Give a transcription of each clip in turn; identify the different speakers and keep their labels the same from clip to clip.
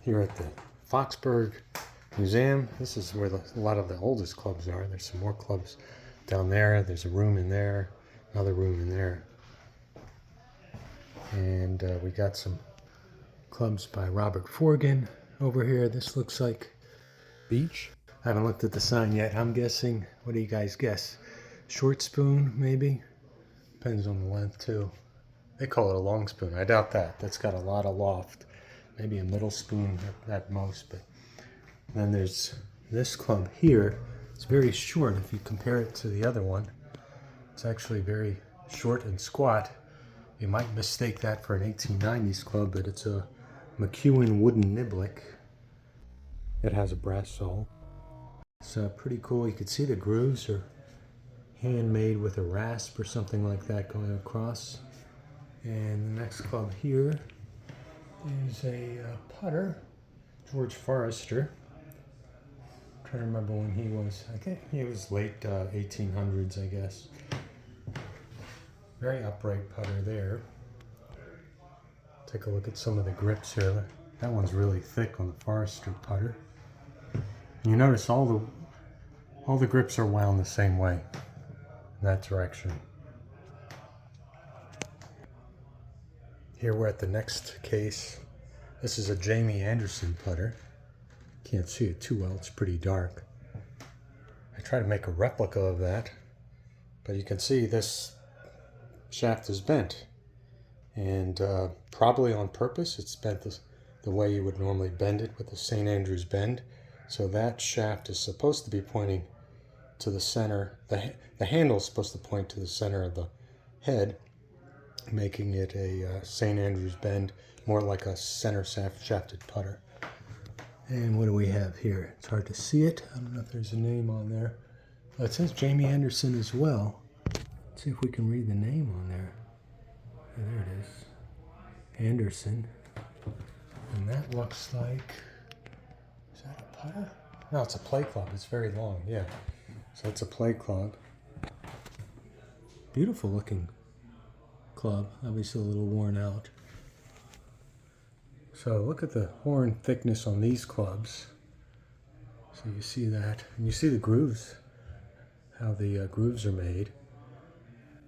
Speaker 1: here at the Foxburg Museum. This is where a lot of the oldest clubs are. There's some more clubs down there. There's a room in there, another room in there. And we got some clubs by Robert Forgan over here. This looks like beach. I haven't looked at the sign yet. I'm guessing, what do you guys guess? Short spoon, maybe? Depends on the length too. They call it a long spoon. I doubt that. That's got a lot of loft. Maybe a middle spoon at most. But then there's this club here. It's very short if you compare it to the other one. It's actually very short and squat. You might mistake that for an 1890s club, but it's a McEwen wooden niblick. It has a brass sole. It's pretty cool. You can see the grooves are handmade with a rasp or something like that going across. And the next club here is a putter, George Forrester. I'm trying to remember when he was. I think he was late 1800s, I guess. Very upright putter there. Take a look at some of the grips here. That one's really thick on the Forrester putter. And you notice all the grips are wound the same way in that direction. Here we're at the next case. This is a Jamie Anderson putter. Can't see it too well, it's pretty dark. I try to make a replica of that, but you can see this shaft is bent. And probably on purpose, it's bent the way you would normally bend it with the St. Andrews bend. So that shaft is supposed to be pointing to the center. The handle is supposed to point to the center of the head, making it a St. Andrews bend, more like a center shafted putter. And what do we have here? It's hard to see it. I don't know if there's a name on there. Oh, it says Jamie Anderson as well. Let's see if we can read the name on there. Yeah, there it is. Anderson. And that looks like, is that a putter? No, it's a play club. It's very long, yeah. So it's a play club. Beautiful looking club, obviously a little worn out. So look at the horn thickness on these clubs. So you see that, and you see the grooves, how the grooves are made.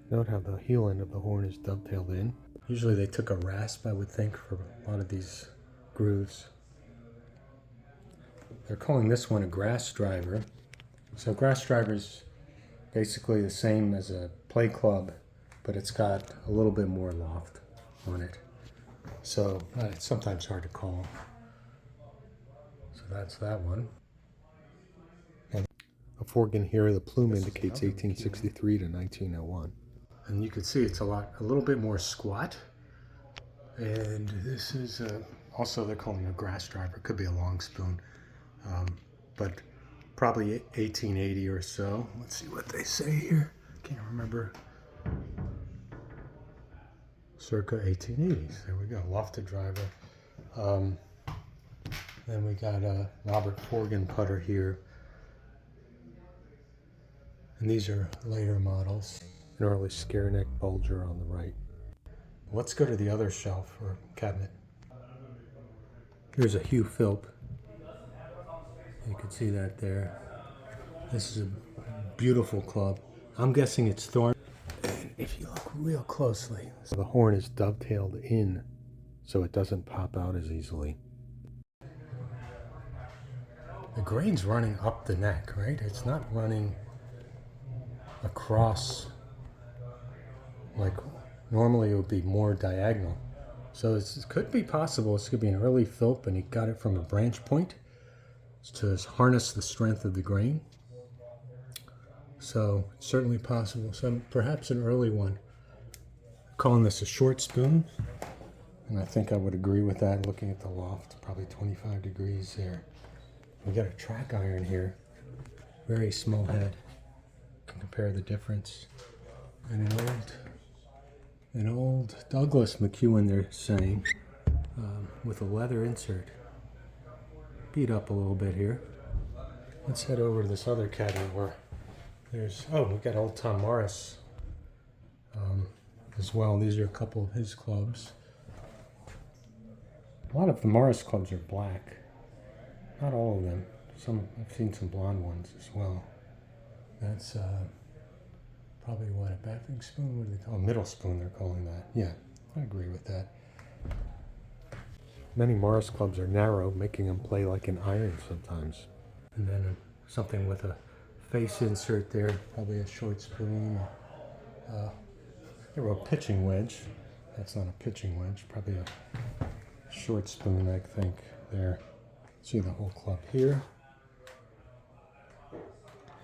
Speaker 1: Note how the heel end of the horn is dovetailed in. Usually they took a rasp, I would think, for a lot of these grooves. They're calling this one a grass driver. So grass driver is basically the same as a play club, but it's got a little bit more loft on it. So it's sometimes hard to call. So that's that one. And a Forgan here, the plume indicates 1863 to 1901. And you can see it's a little bit more squat. And this is also, they're calling it a grass driver. Could be a long spoon, but probably 1880 or so. Let's see what they say here. Can't remember. Circa 1880s. There we go. Lofted driver. Then we got a Robert Forgan putter here. And these are later models. An early scare neck bulger on the right. Let's go to the other shelf or cabinet. Here's a Hugh Philp. You can see that there. This is a beautiful club. I'm guessing it's thorn. And if you look real closely, so the horn is dovetailed in so it doesn't pop out as easily. The grain's running up the neck, right? It's not running across like normally it would be more diagonal. So it could be possible. This could be an early Philp and he got it from a branch point to harness the strength of the grain. So it's certainly possible. So perhaps an early one. I'm calling this a short spoon. And I think I would agree with that looking at the loft. Probably 25 degrees there. We got a track iron here. Very small head. You can compare the difference. And an old Douglas McEwen, they're saying, with a leather insert. Beat up a little bit here. Let's head over to this other cabinet where there's, we got old Tom Morris as well. These are a couple of his clubs. A lot of the Morris clubs are black. Not all of them. I've seen some blonde ones as well. That's probably what, a bathing spoon? What do they call it? A middle spoon, they're calling that. Yeah, I agree with that. Many Morris clubs are narrow, making them play like an iron sometimes. And then something with a face insert there, probably a short spoon. They wrote pitching wedge. That's not a pitching wedge, probably a short spoon, I think, there. See the whole club here.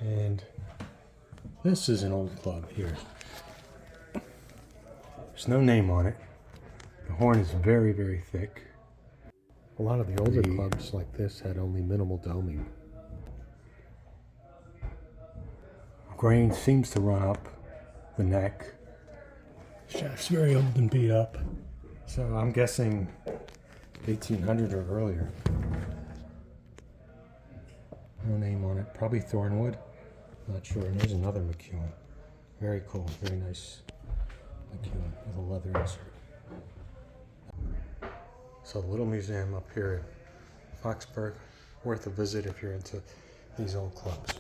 Speaker 1: And this is an old club here. There's no name on it. The horn is very, very thick. A lot of the older clubs like this had only minimal doming. Grain seems to run up the neck. Shaft's very old and beat up. So I'm guessing 1800 or earlier. No name on it. Probably Thornwood. Not sure. And there's another McEwen. Very cool. Very nice McEwen with a leather insert. So the little museum up here at Foxburg, worth a visit if you're into these old clubs.